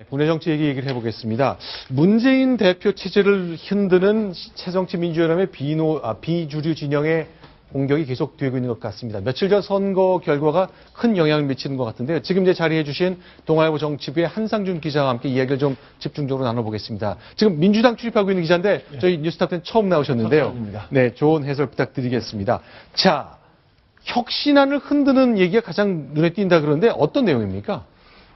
국내 정치 얘기를 해보겠습니다. 문재인 대표 체제를 흔드는 새정치민주연합의 비주류 진영의 공격이 계속되고 있는 것 같습니다. 며칠 전 선거 결과가 큰 영향을 미치는 것 같은데요. 지금 이제 자리해 주신 동아일보 정치부의 한상준 기자와 함께 이야기를 좀 집중적으로 나눠보겠습니다. 지금 민주당 출입하고 있는 기자인데 저희 뉴스탑텐 처음 나오셨는데요. 네, 좋은 해설 부탁드리겠습니다. 자, 혁신안을 흔드는 얘기가 가장 눈에 띈다 그러는데 어떤 내용입니까?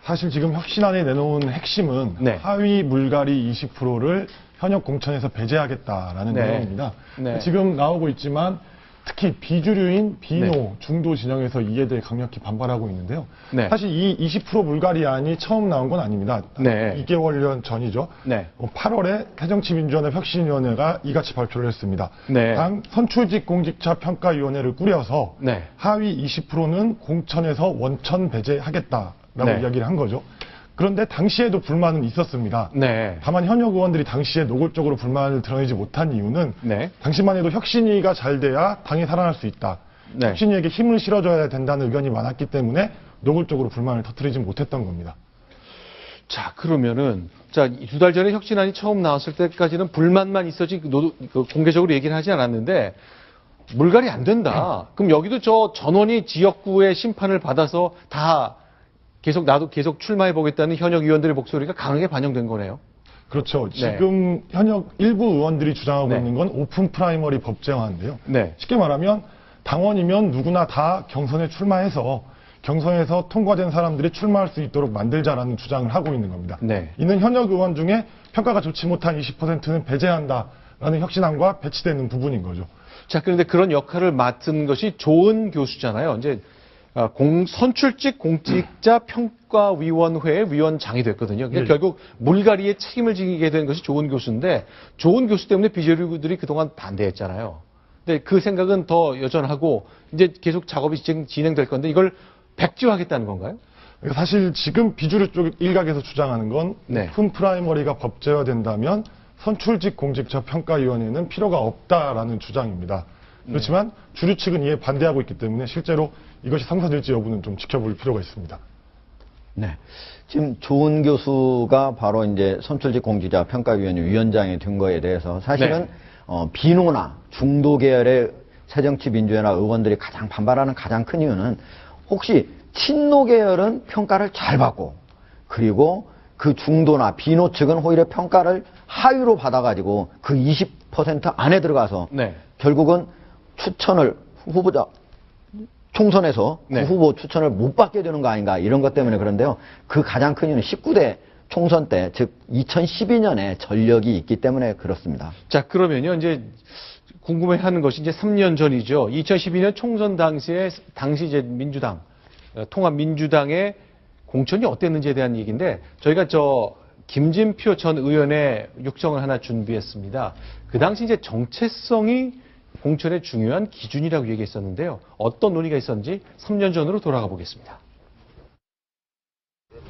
사실 지금 혁신안에 내놓은 핵심은 네. 하위 물갈이 20%를 현역 공천에서 배제하겠다라는 네. 내용입니다. 네. 지금 나오고 있지만 특히 비주류인 비노, 네. 중도 진영에서 이에 대해 강력히 반발하고 있는데요. 네. 사실 이 20% 물갈이안이 처음 나온 건 아닙니다. 네. 2개월 전이죠. 네. 8월에 새정치민주연합 혁신위원회가 이같이 발표를 했습니다. 네. 당 선출직 공직자 평가위원회를 꾸려서 네. 하위 20%는 공천에서 원천 배제하겠다라고 네. 이야기를 한 거죠. 그런데 당시에도 불만은 있었습니다. 네. 다만 현역 의원들이 당시에 노골적으로 불만을 드러내지 못한 이유는 네. 당시만 해도 혁신위가 잘 돼야 당이 살아날 수 있다. 네. 혁신위에게 힘을 실어줘야 된다는 의견이 많았기 때문에 노골적으로 불만을 터뜨리지 못했던 겁니다. 자, 그러면은, 자, 2달 전에 혁신안이 처음 나왔을 때까지는 불만만 있었지, 공개적으로 얘기는 하지 않았는데, 물갈이 안 된다. 그럼 여기도 저 전원이 지역구의 심판을 받아서 다 나도 계속 출마해보겠다는 현역 의원들의 목소리가 강하게 반영된 거네요. 그렇죠. 네. 지금 현역 일부 의원들이 주장하고 네. 있는 건 오픈 프라이머리 법제화인데요. 네. 쉽게 말하면 당원이면 누구나 다 경선에 출마해서 경선에서 통과된 사람들이 출마할 수 있도록 만들자라는 주장을 하고 있는 겁니다. 네. 이는 현역 의원 중에 평가가 좋지 못한 20%는 배제한다라는 혁신안과 배치되는 부분인 거죠. 자, 그런데 그런 역할을 맡은 것이 좋은 교수잖아요. 이제, 선출직 공직자 평가위원회의 위원장이 됐거든요. 그러니까 네. 결국 물갈이에 책임을 지게 된 것이 좋은 교수인데, 좋은 교수 때문에 비주류들이 그동안 반대했잖아요. 근데 그 생각은 더 여전하고, 이제 계속 작업이 진행될 건데, 이걸 백지화하겠다는 건가요? 사실 지금 비주류 쪽 일각에서 주장하는 건 네. 오픈 프라이머리가 법제화된다면 선출직 공직자 평가위원회는 필요가 없다라는 주장입니다. 그렇지만 주류 측은 이에 반대하고 있기 때문에 실제로 이것이 성사될지 여부는 좀 지켜볼 필요가 있습니다. 네. 지금 조은 교수가 바로 이제 선출직 공직자 평가위원회 위원장이 된 거에 대해서 사실은 비노나 중도 계열의 새정치민주연합 의원들이 가장 반발하는 가장 큰 이유는 혹시 친노 계열은 평가를 잘 받고 그리고 그 중도나 비노 측은 오히려 평가를 하위로 받아가지고 그 20% 안에 들어가서 네. 결국은 추천을 후보자 총선에서 네. 그 후보 추천을 못 받게 되는 거 아닌가 이런 것 때문에 그런데요. 그 가장 큰 이유는 19대 총선 때 즉 2012년에 전력이 있기 때문에 그렇습니다. 자, 그러면요, 이제 궁금해하는 것이 이제 3년 전이죠. 2012년 총선 당시 이제 민주당, 통합민주당의 공천이 어땠는지에 대한 얘기인데 저희가 김진표 전 의원의 육성을 하나 준비했습니다. 그 당시 이제 정체성이 공천의 중요한 기준이라고 얘기했었는데요. 어떤 논의가 있었는지 3년 전으로 돌아가 보겠습니다.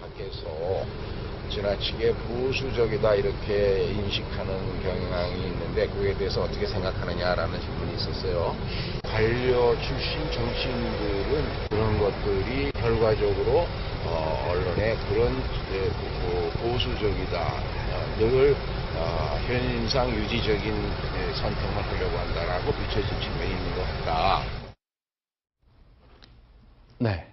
밖에서 지나치게 보수적이다 이렇게 인식하는 경향이 있는데 그에 대해서 어떻게 생각하느냐라는 질문이 있었어요. 관료 출신 정치인들은 그런 것들이 결과적으로 언론에 그런 보수적이다 늘 현상 유지적인 선택을 하려고 한다라고 비춰진 측면이 있는 것 같다. 네.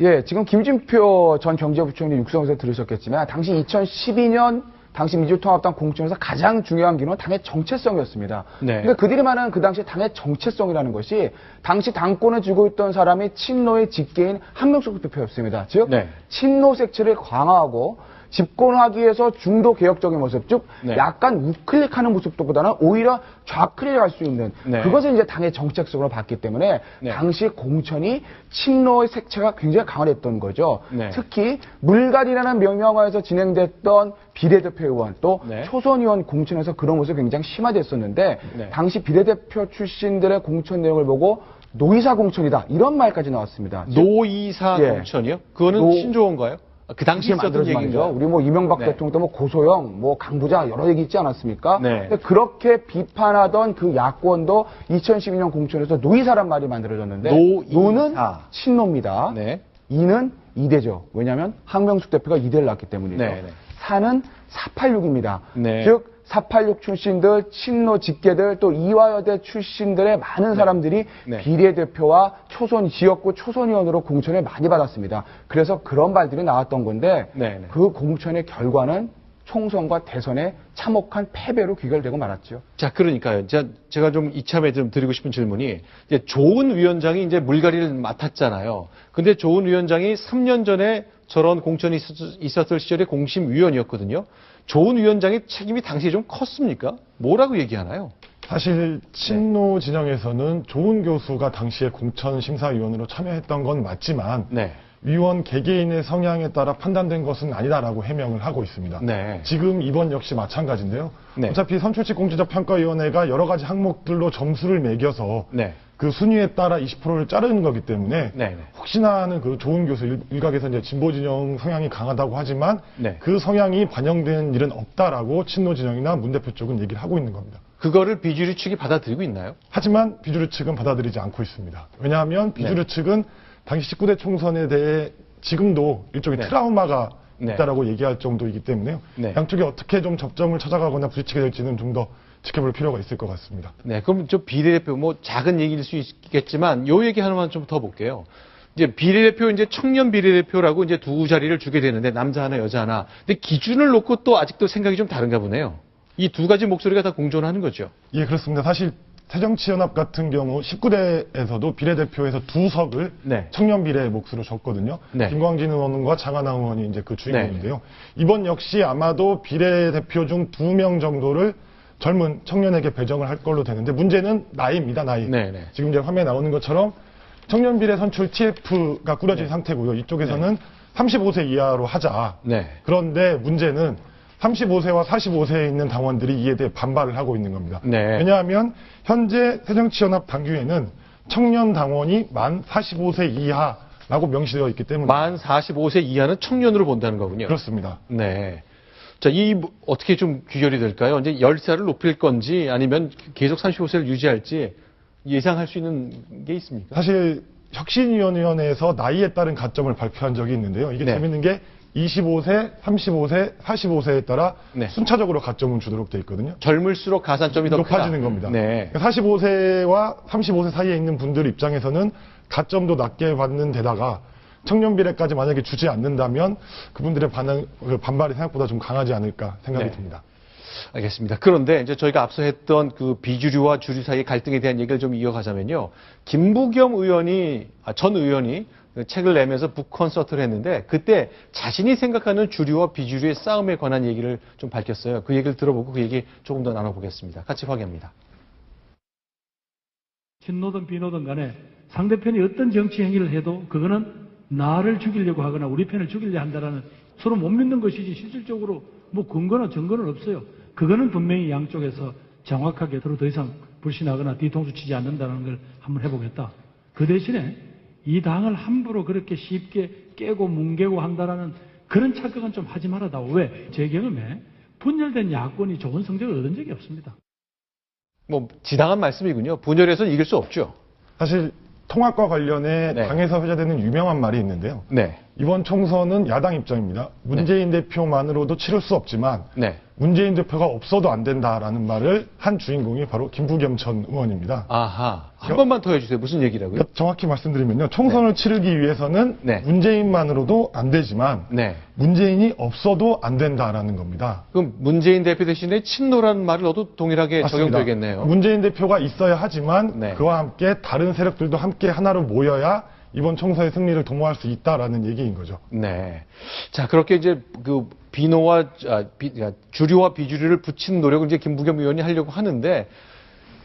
예, 지금 김진표 전 경제부총리 육성에서 들으셨겠지만 당시 2012년 당시 민주통합당 공천에서 가장 중요한 기능은 당의 정체성이었습니다. 네. 그러니까 그들이 말하는 그 당시 당의 정체성이라는 것이 당시 당권을 쥐고 있던 사람이 친노의 직계인 한명숙 대표였습니다. 즉 네. 친노 색채를 강화하고 집권하기 위해서 중도 개혁적인 모습, 즉 네. 약간 우클릭하는 모습보다는 오히려 좌클릭할 수 있는 네. 그것을 이제 당의 정책성으로 봤기 때문에 네. 당시 공천이 친노의 색채가 굉장히 강화됐던 거죠. 네. 특히 물갈이라는 명명하에서 진행됐던 비례대표 의원 또 네. 초선 의원 공천에서 그런 모습이 굉장히 심화됐었는데 네. 당시 비례대표 출신들의 공천 내용을 보고 노이사 공천이다 이런 말까지 나왔습니다. 즉, 노이사 예. 공천이요? 그거는 신조어인가요? 그 당시 있었던 만들어진 얘기인가요? 말이죠. 우리 뭐 이명박 네. 대통령 때 뭐 고소영, 뭐 강부자 여러 얘기 있지 않았습니까? 네. 근데 그렇게 비판하던 그 야권도 2012년 공천에서 노이사란 말이 만들어졌는데 노이사. 노는 친노입니다. 네. 이는 2대죠. 왜냐하면 황명숙 대표가 2대를 낳았기 때문이죠. 네, 네. 4는 486입니다. 네. 즉 486 출신들, 친노 직계들, 또 이화여대 출신들의 많은 사람들이 네. 비례대표와 초선 지역구 초선의원으로 공천을 많이 받았습니다. 그래서 그런 말들이 나왔던 건데 네, 네. 그 공천의 결과는 총선과 대선의 참혹한 패배로 귀결되고 말았죠. 자, 그러니까요. 제가 좀 이참에 좀 드리고 싶은 질문이, 이제 조은 위원장이 이제 물갈이를 맡았잖아요. 근데 조은 위원장이 3년 전에 저런 공천이 있었을 시절에 공심위원이었거든요. 조은 위원장의 책임이 당시에 좀 컸습니까? 뭐라고 얘기하나요? 사실 친노 진영에서는 조은 교수가 당시에 공천심사위원으로 참여했던 건 맞지만 네. 위원 개개인의 성향에 따라 판단된 것은 아니다라고 해명을 하고 있습니다. 네. 지금 이번 역시 마찬가지인데요. 네. 어차피 선출직 공직자 평가위원회가 여러 가지 항목들로 점수를 매겨서 네. 그 순위에 따라 20%를 자르는 거기 때문에 네, 네. 혹시나 하는 그 조은 교수 일각에서 이제 진보 진영 성향이 강하다고 하지만 네. 그 성향이 반영된 일은 없다라고 친노 진영이나 문 대표 쪽은 얘기를 하고 있는 겁니다. 그거를 비주류 측이 받아들이고 있나요? 하지만 비주류 측은 받아들이지 않고 있습니다. 왜냐하면 비주류 측은 당시 19대 총선에 대해 지금도 일종의 네. 트라우마가 네. 있다라고 얘기할 정도이기 때문에요. 네. 양쪽이 어떻게 좀 접점을 찾아가거나 부딪히게 될지는 좀 더 지켜볼 필요가 있을 것 같습니다. 네, 그럼 저 비례대표 뭐 작은 얘기일 수 있겠지만 요 얘기 하나만 좀 더 볼게요. 이제 비례대표 이제 청년 비례대표라고 이제 두 자리를 주게 되는데 남자 하나 여자 하나. 근데 기준을 놓고 또 아직도 생각이 좀 다른가 보네요. 이 두 가지 목소리가 다 공존하는 거죠. 예, 그렇습니다. 사실 새정치연합 같은 경우 19대에서도 비례대표에서 2석을 네. 청년 비례 몫으로 줬거든요. 네. 김광진 의원과 장하나 의원이 이제 그 주인공인데요. 이번 역시 아마도 비례대표 중 2명 정도를 젊은 청년에게 배정을 할 걸로 되는데 문제는 나이입니다, 나이. 네, 네. 지금 이제 화면에 나오는 것처럼 청년 비례 선출 TF가 꾸려진 상태고요. 이쪽에서는 35세 이하로 하자. 네. 그런데 문제는 35세와 45세에 있는 당원들이 이에 대해 반발을 하고 있는 겁니다. 네. 왜냐하면 현재 새정치연합 당규에는 청년 당원이 만 45세 이하라고 명시되어 있기 때문에 만 45세 이하는 청년으로 본다는 거군요. 그렇습니다. 네. 자, 어떻게 좀 귀결이 될까요? 이제 10살을 높일 건지 아니면 계속 35세를 유지할지 예상할 수 있는 게 있습니까? 사실 혁신위원회에서 나이에 따른 가점을 발표한 적이 있는데요. 이게 네. 재밌는 게 25세, 35세, 45세에 따라 네. 순차적으로 가점을 주도록 돼 있거든요. 젊을수록 가산점이 더 높아지는 크다. 겁니다. 네. 45세와 35세 사이에 있는 분들 입장에서는 가점도 낮게 받는 데다가 청년 비례까지 만약에 주지 않는다면 그분들의 반발이 생각보다 좀 강하지 않을까 생각이 네. 듭니다. 알겠습니다. 그런데 이제 저희가 앞서 했던 그 비주류와 주류 사이의 갈등에 대한 얘기를 좀 이어가자면요. 김부겸 전 의원이 책을 내면서 북콘서트를 했는데 그때 자신이 생각하는 주류와 비주류의 싸움에 관한 얘기를 좀 밝혔어요. 그 얘기를 들어보고 그 얘기 조금 더 나눠보겠습니다. 같이 확인합니다. 친노든 비노든 간에 상대편이 어떤 정치 행위를 해도 그거는 나를 죽이려고 하거나 우리 편을 죽이려 한다라는 서로 못 믿는 것이지 실질적으로 뭐 근거나 증거는 없어요. 그거는 분명히 양쪽에서 정확하게 서로 더 이상 불신하거나 뒤통수 치지 않는다는 걸 한번 해보겠다. 그 대신에 이 당을 함부로 그렇게 쉽게 깨고 뭉개고 한다라는 그런 착각은 좀 하지 말아다오. 왜? 제 경험에 분열된 야권이 좋은 성적을 얻은 적이 없습니다. 뭐 지당한 말씀이군요. 분열해서는 이길 수 없죠. 사실 통합과 관련해 네. 당에서 회자되는 유명한 말이 있는데요. 네. 이번 총선은 야당 입장입니다. 문재인 대표만으로도 치를 수 없지만 네. 문재인 대표가 없어도 안 된다라는 말을 한 주인공이 바로 김부겸 전 의원입니다. 아하. 한 번만 더 해주세요. 무슨 얘기라고요? 그러니까 정확히 말씀드리면요. 총선을 치르기 위해서는 네. 문재인만으로도 안 되지만 네. 문재인이 없어도 안 된다라는 겁니다. 그럼 문재인 대표 대신에 친노라는 말을 넣어도 동일하게 맞습니다. 적용되겠네요. 문재인 대표가 있어야 하지만 네. 그와 함께 다른 세력들도 함께 하나로 모여야 이번 총선의 승리를 도모할 수 있다라는 얘기인 거죠. 네. 자, 그렇게 이제 그 주류와 비주류를 붙이는 노력을 이제 김부겸 의원이 하려고 하는데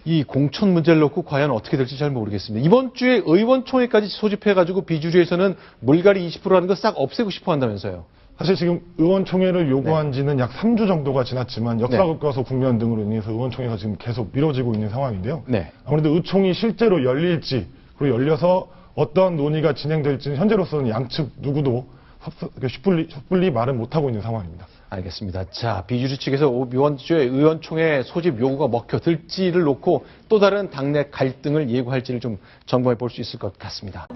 이 공천 문제를 놓고 과연 어떻게 될지 잘 모르겠습니다. 이번 주에 의원총회까지 소집해가지고 비주류에서는 물갈이 20%라는 거 싹 없애고 싶어 한다면서요. 사실 지금 의원총회를 요구한 지는 약 3주 정도가 지났지만 역사국가서 국면 등으로 인해서 의원총회가 지금 계속 미뤄지고 있는 상황인데요. 네. 아무래도 의총이 실제로 열릴지 그리고 열려서 어떤 논의가 진행될지는 현재로서는 양측 누구도 섣불리 말은 못하고 있는 상황입니다. 알겠습니다. 자, 비주류 측에서 이번 주에 의원총회 소집 요구가 먹혀들지를 놓고 또 다른 당내 갈등을 예고할지를 좀 점검해 볼 수 있을 것 같습니다.